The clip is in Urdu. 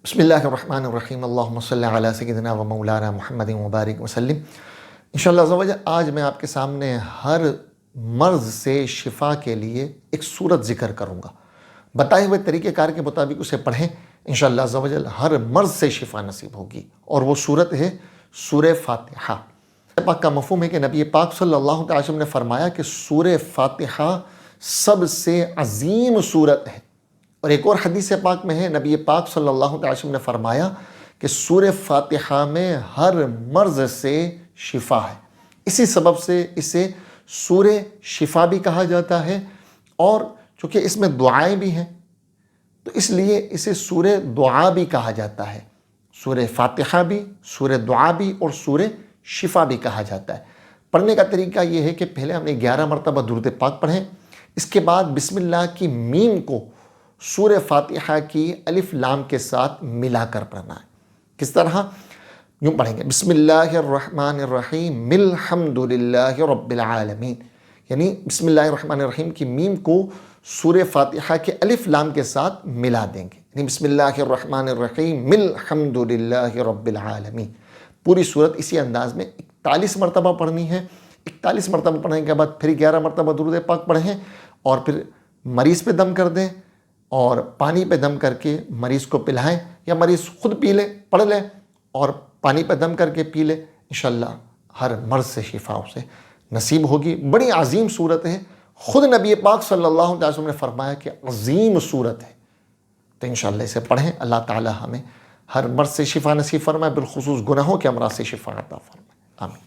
بسم اللہ الرحمن الرحیم اللہم صلی علی سیدنا و مولانا محمد مبارک وسلم۔ انشاءاللہ عز و جل آج میں آپ کے سامنے ہر مرض سے شفا کے لیے ایک صورت ذکر کروں گا۔ بتائے ہوئے طریقہ کار کے مطابق اسے پڑھیں، انشاءاللہ عز و جل ہر مرض سے شفا نصیب ہوگی، اور وہ صورت ہے سورہ فاتحہ۔ پاک کا مفہوم ہے کہ نبی پاک صلی اللہ علیہ وسلم نے فرمایا کہ سورہ فاتحہ سب سے عظیم صورت ہے، اور ایک اور حدیث پاک میں ہے نبی پاک صلی اللہ علیہ وسلم نے فرمایا کہ سورہ فاتحہ میں ہر مرض سے شفا ہے۔ اسی سبب سے اسے سورہ شفا بھی کہا جاتا ہے، اور چونکہ اس میں دعائیں بھی ہیں تو اس لیے اسے سورہ دعا بھی کہا جاتا ہے۔ سورہ فاتحہ بھی، سورہ دعا بھی، اور سورہ شفا بھی کہا جاتا ہے۔ پڑھنے کا طریقہ یہ ہے کہ پہلے ہم نے 11 مرتبہ درود پاک پڑھیں، اس کے بعد بسم اللہ کی میم کو سورہ فاتحہ کی الف لام کے ساتھ ملا کر پڑھنا ہے۔ کس طرح؟ یوں پڑھیں گے، بسم اللہ الرحمن الرحیم الحمد للہ رب العالمین، یعنی بسم اللہ الرحمن الرحیم کی میم کو سورہ فاتحہ کے الف لام کے ساتھ ملا دیں گے، یعنی بسم اللہ الرحمن الرحیم الحمد للہ رب العالمین۔ پوری صورت اسی انداز میں 41 مرتبہ پڑھنی ہے۔ 41 مرتبہ پڑھنے کے بعد پھر 11 مرتبہ درود پاک پڑھیں، اور پھر مریض پہ دم کر دیں، اور پانی پہ دم کر کے مریض کو پلائیں، یا مریض خود پی لے، پڑھ لے اور پانی پہ دم کر کے پی لے، انشاءاللہ ہر مرض سے شفا اسے نصیب ہوگی۔ بڑی عظیم صورت ہے، خود نبی پاک صلی اللہ علیہ وسلم نے فرمایا کہ عظیم صورت ہے، تو انشاءاللہ اسے پڑھیں۔ اللہ تعالی ہمیں ہر مرض سے شفا نصیب فرمائے، بالخصوص گناہوں کے امراض سے شفا عطا فرمائے، آمین۔